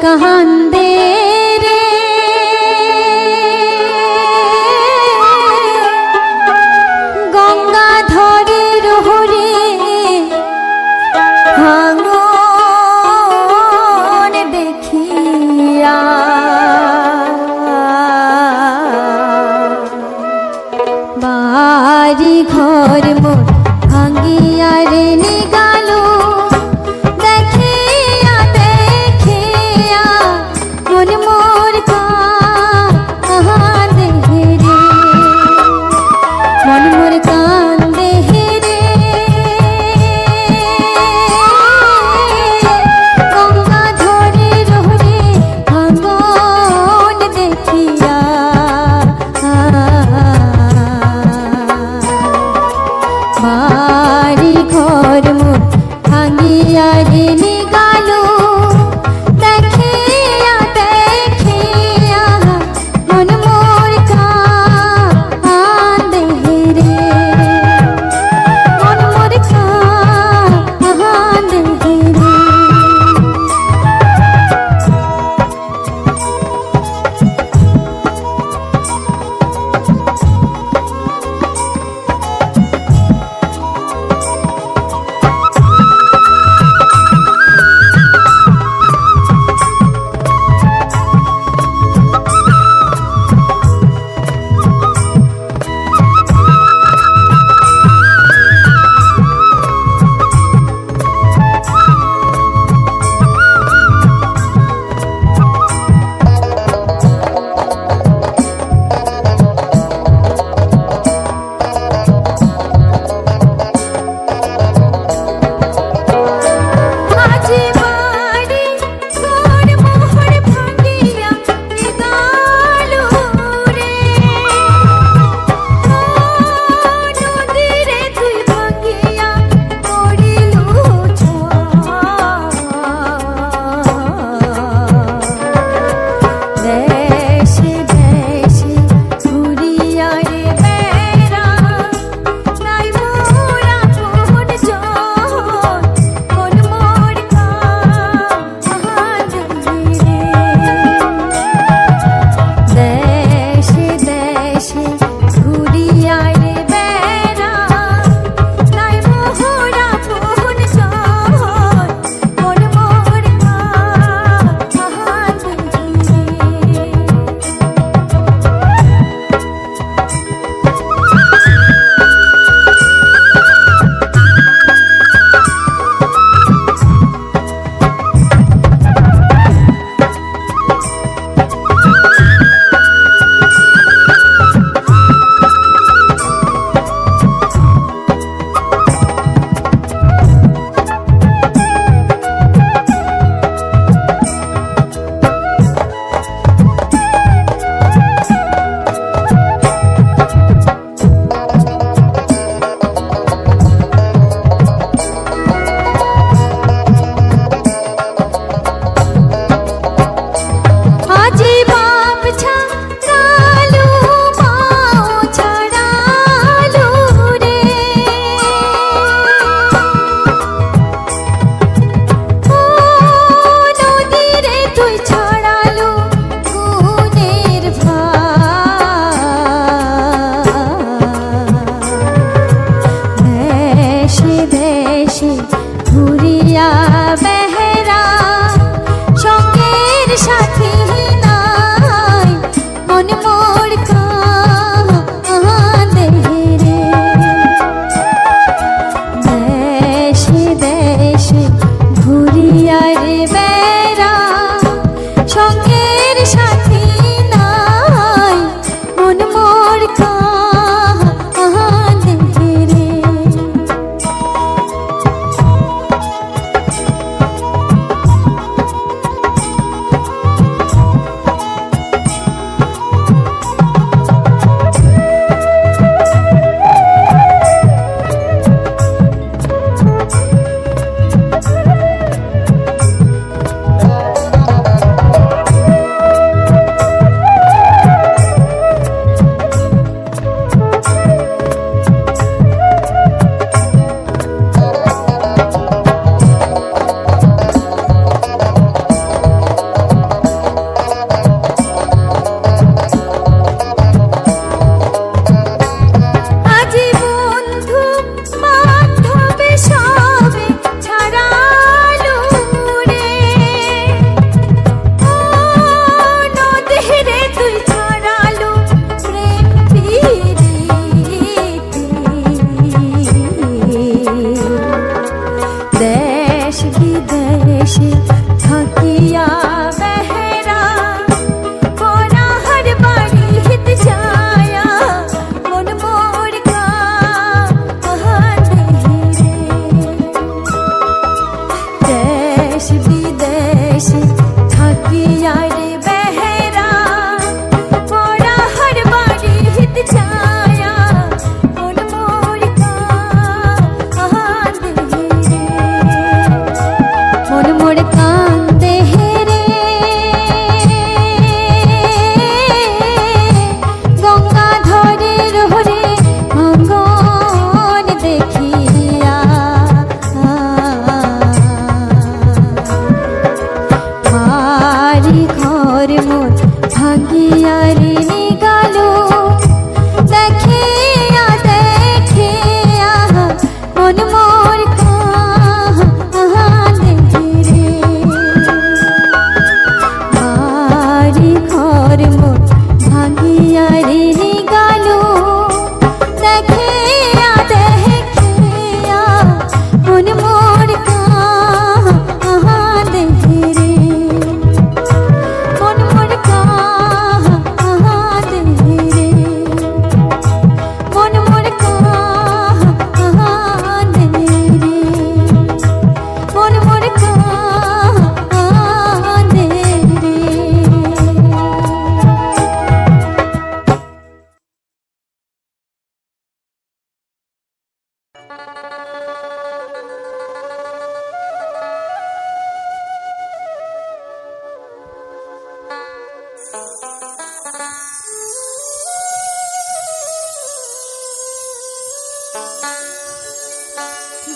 কান্দে রে গঙ্গাধরের হরে ভাঙন দেখিয়া বাড়ি ঘর মোর ভাঙ্গিয়া রে নিগাল দেখিয়া দেখিয়া মন মোর কান্দে রে মন মোর কান্দে রে গঙ্গাধরের হরে ভাঙন দেখিয়া বাড়ি ঘর মোর ভাঙিয়া রে নিগাল দেখিয়া দেখিয়া মন মোর কান্দে রে মন মোর কান্দে রে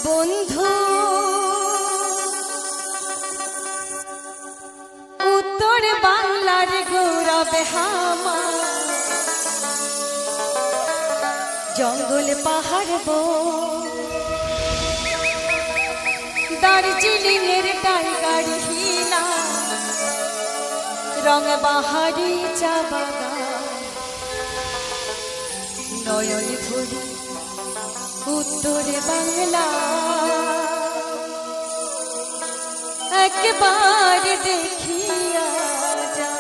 বন্ধু উত্তর বাংলার গৌরব হামা, জঙ্গল পাহাড় দার্জিলিং এর টাইগার হিলা, রং বাহারি চা বাগান, নয়ন ভরি উত্তর বাংলা, একবার দেখিয়া যা।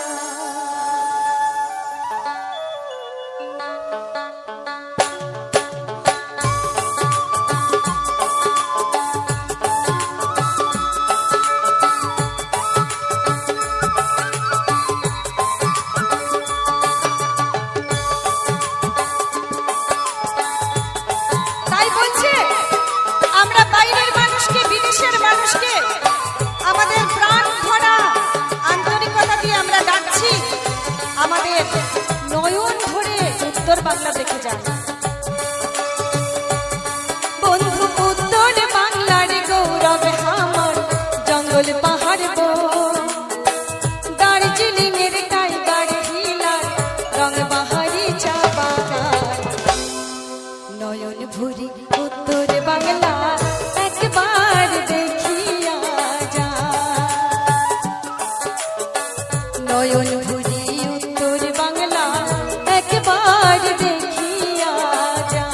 আমাদের নয়ন ভরে উত্তর বাংলা দেখে যান। বন্ধু উত্তর বাংলার গৌরব আমার, জঙ্গল পাহাড় দার্জিলিং এর টাইগার হিলা, রং বাহারি চা বাগান, নয়ন ভরি উত্তর বাংলা, একবার দেখিয়া যা। নয়ন ভরি উত্তর বাংলা, একবার দেখিয়া যা।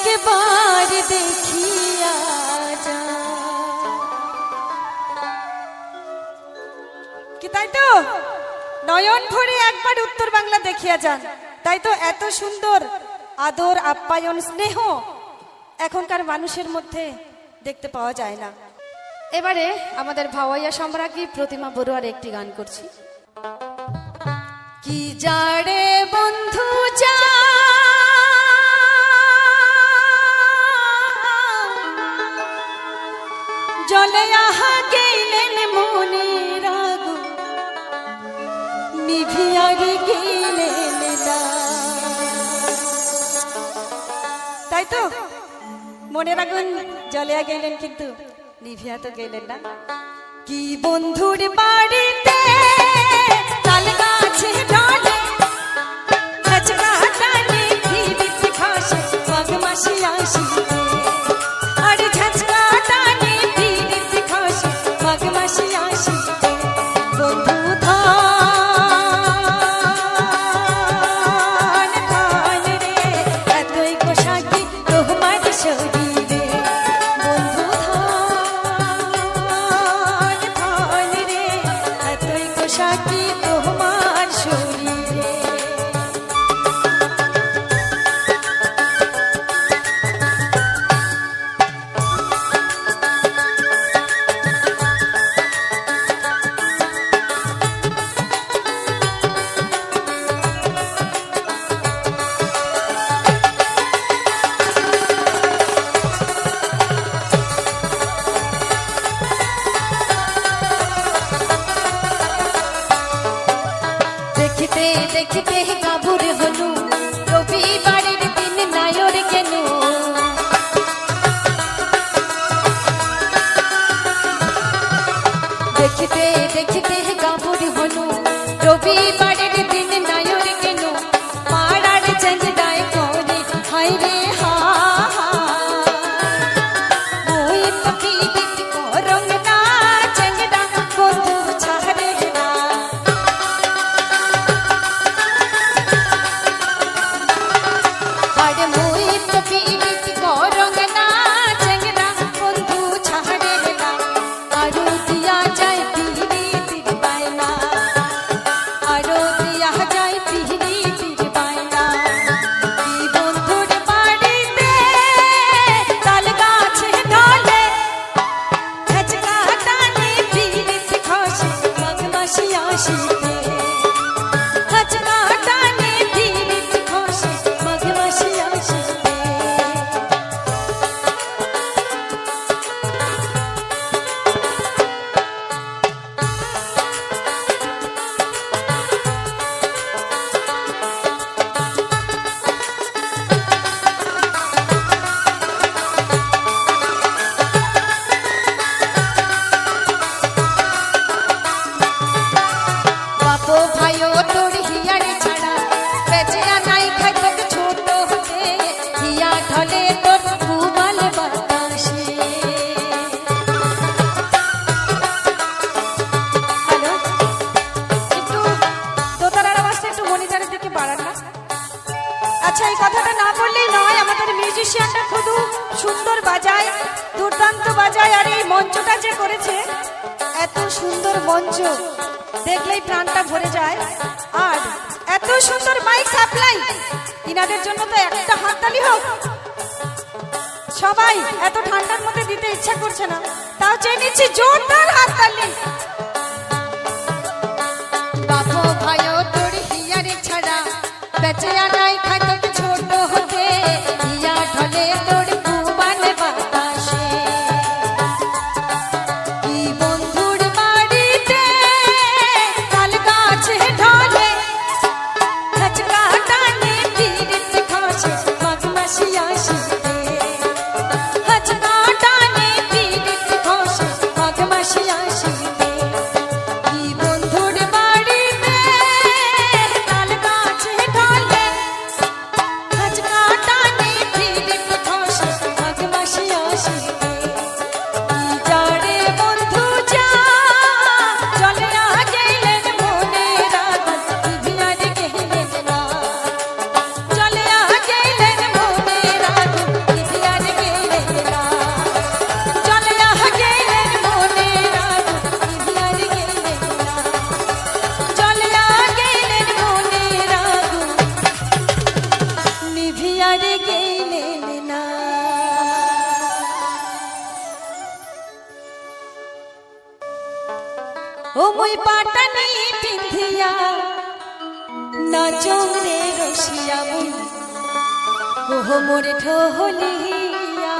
একবার দেখিয়া যা। কি তাই তো, নয়ন ভরে একবার উত্তর বাংলা দেখিয়া যান। তাই তো এত সুন্দর আদর আপ্যায়ন স্নেহ এখনকার মানুষের মধ্যে দেখতে পাওয়া যায় না। এবারে আমাদের ভাওয়াইয়া সম্রাজ্ঞী প্রতিমা বড়ুয়ার একটি গান করছি। কি যারে বন্ধু যা জলে আহা গেলেন মনের আগুন নিভিয়ারে গেলেন না। তাই তো মনের আগুন জ্বলিয়া গেলেন কিন্তু নিভিয়া তো গেলেন না। কি বন্ধুর বাড়িতে তাল গাছে ডালে ঝাঁঝরা টানে ভিড়িত ঘাসে মাঘ মাসি আসিবে। আর ঝাঁঝরা টানে ভিড়িত ঘাসে মাঘ মাসি আসিবে। বন্ধু ধান ধান রে এতই পোশাকি তোমার শরীরে। বন্ধু ধান ধান রে এতই পোশাকি তোমার শরীরে। দেখিতে দেখিতে কাবুর হলু রবিবারের দিন নায়র কেন। দেখিতে দেখিতে কাবুর হলু রবিবারের দিন নায়র কেন। পাড়ার চঞ্চদায় করে হায় রে হা ওই পকি দিত করং না চঞ্চদা বন্ধু ছাড়ে না। আর মই তো পীড়িত করং না চেঙ্গরা বন্ধু ছাড়ে না। আরো দিয়া যায় পীড়িতির বায়না, আরো দিয়া যায় পীড়িতির বায়না। কি বন্ধুর বাড়িতে তাল গাছে ঢলে ঝাঁঝরা টানে পীড়িত ঘাসে মাঘ মাসি আসিবে। ঝাঁঝরা টানে পীড়িত ঘাসে মাঘ মাসি আসিবে। বাপো ভাইও তোর হিয়ার ছাড়া বেঁচে নাই খাই তোকে ছোট হতে হিয়া ঢলে তোর ঘুমাল বাতাসে। হ্যালো, একটু দোতারার আওয়াজটা একটু মনিটরের দিকে বাড়ান না। আচ্ছা, এই কথাটা না বললেই নয়, আমাদের মিউজিশিয়ানটা খুব সুন্দর বাজায়, দুর্দান্ত বাজায়। আর এই মঞ্চটা যে করেছে, এত সুন্দর মঞ্চ দেখলেই প্রাণটা ভরে যায়। আর এত সুন্দর মাইক সাপ্লাই, ইনাদের জন্য তো একটা হাততালি হোক। সবাই এত ঠান্ডার মধ্যে দিতে ইচ্ছা করছে না, তাও চেয়ে নিচ্ছি জোরদার হাততালি। বাপো ভাইও তোর হিয়ার ছাড়া বেঁচে নাই খাই তোকে ছোট হতে হিয়া ঢলে তোর ঘুমাল বাতাসে। কি বন্ধুর বাড়িতে তাল গাছে ঢলে ঝাঁঝরা টানে পীড়িত ঘাসে মাঘ মাসি আসিবে। ঝাঁঝরা টানে পীড়িত ঘাসে মাঘ মাসি আসিবে। ও মই পাটানি পিন্ধিয়া নাচং রে রসিয়া মুই ওহ মোরে ঢোলিয়া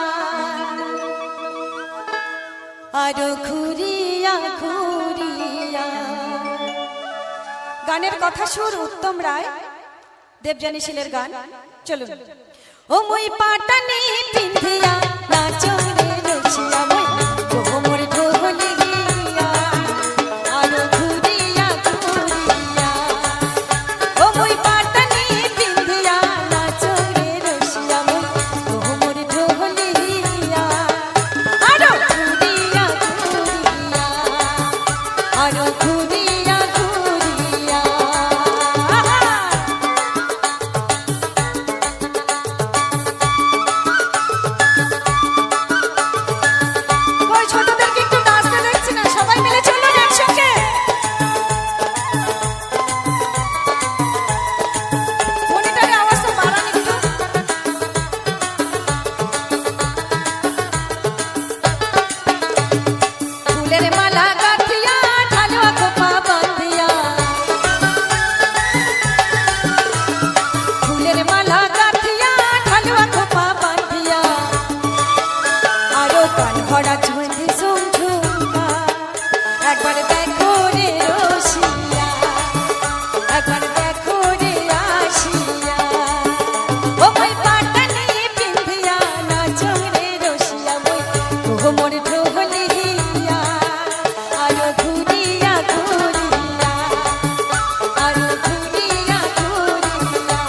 আরো ঘুরিয়া ঘুরিয়া। গানের কথা সুর উত্তম রায়, দেবযানী শীলের গান। চলুন। ও মই পাটানি পিন্ধিয়া নাচং রে রসিয়া মুই ওহ মোরে ঢোলিয়া আরো ঘুরিয়া ঘুরিয়া। ও মই পাটানি পিন্ধিয়া নাচং রে রসিয়া মুই ওহ মোরে ঢোলিয়া আরো ঘুরিয়া ঘুরিয়া আরো ঘুরিয়া ঘুরিয়া। ওই ছোটদেরকে একটু নাচতে দেখছি না, সবাই মিলে চলুন একসঙ্গে। মনিটরে আওয়াজটা বাড়ান একটু। ফুলের মালা গাঁথিয়া ঢালুয়া খোপা বাঁধিয়া, ফুলের মালা গাঁথিয়া ঢালুয়া খোপা বাঁধিয়া আরো কান ভরা ঝুঁঝি ঝুমঝুমকা একবার দেখো রে রসিয়া একবার দেখো রে আসিয়া। ও মই পাটানি পিন্ধিয়া নাচং রে রসিয়া মই ওহ মোর ঢোলিয়া আরো ঘুরিয়া ঘুরিয়া আরো ঘুরিয়া ঘুরিয়া।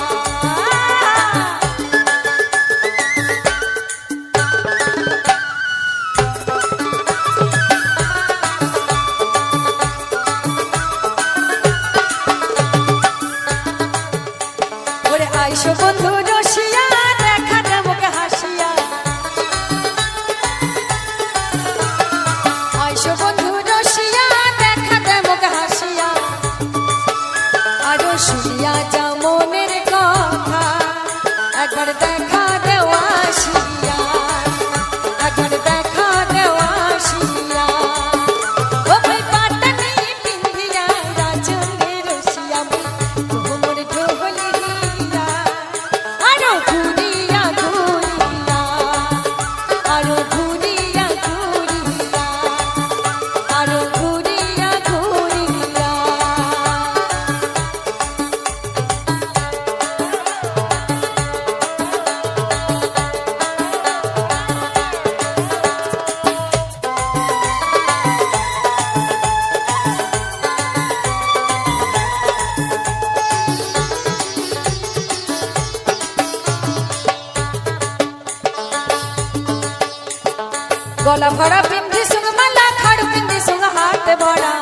ওরে আইসো বন্ধু রসিয়া দেখা দে মুখে হাসিয়া, আইসো বন্ধু রসিয়া দেখা দে মুখে হাসিয়া আরো শুনিয়া যা মনের কথা একবার দেখা দেও আসিয়া একবার দেখা দেও আসিয়া। ও মই পাটানি পিন্ধিয়া নাচং রে রসিয়া মুই ওহ মোরে ঢোলিয়া আরো ঘুরিয়া ঘুরিয়া আরো ঘুরিয়া ঘুরিয়া আরো ঘুরিয়া ঘুরিয়া। গলা ভরা পিন্ধি সুঙ্গ মালা খাড়ু পিন্ধি সুঙ্গ হাত ভরা,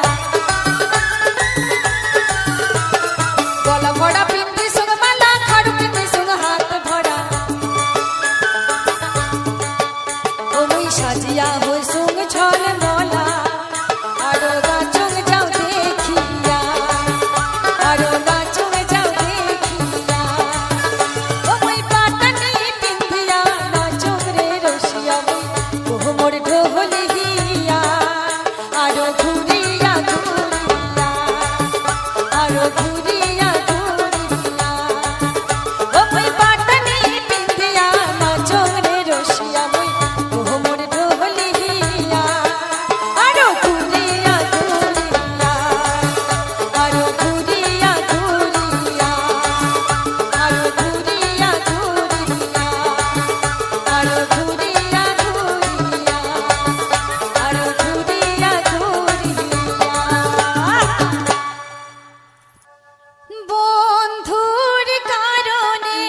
গলা ভরা পিন্ধি সুঙ্গ মালা খাড়ু পিন্ধি সুঙ্গ হাত ভরা। ও মুই সাজিয়া হই সুঙ্গ ছল মলা আরো নাচং যাও দেখিয়া আরো নাচং যাও দেখিয়া। ও মই পাটানি পিন্ধিয়া নাচং রে রসিয়া মুই ওহ মোর ঢোলিয়া আরো ঘুরিয়া ঘুরিয়া আরো ঘুরিয়া ঘুরিয়া। ও মই পাটানি পিন্ধিয়া নাচং রে রসিয়া মুই ওহ মোর ঢোলিয়া আরো ঘুরিয়া ঘুরিয়া আরো ঘুরিয়া ঘুরিয়া আরো ঘুরিয়া ঘুরিয়া আরো ঘুরিয়া ঘুরিয়া আরো ঘুরিয়া ঘুরিয়া। বন্ধুর কারণে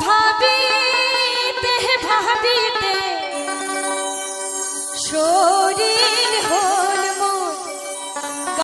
ভাবিতে ভাবিতে শরীর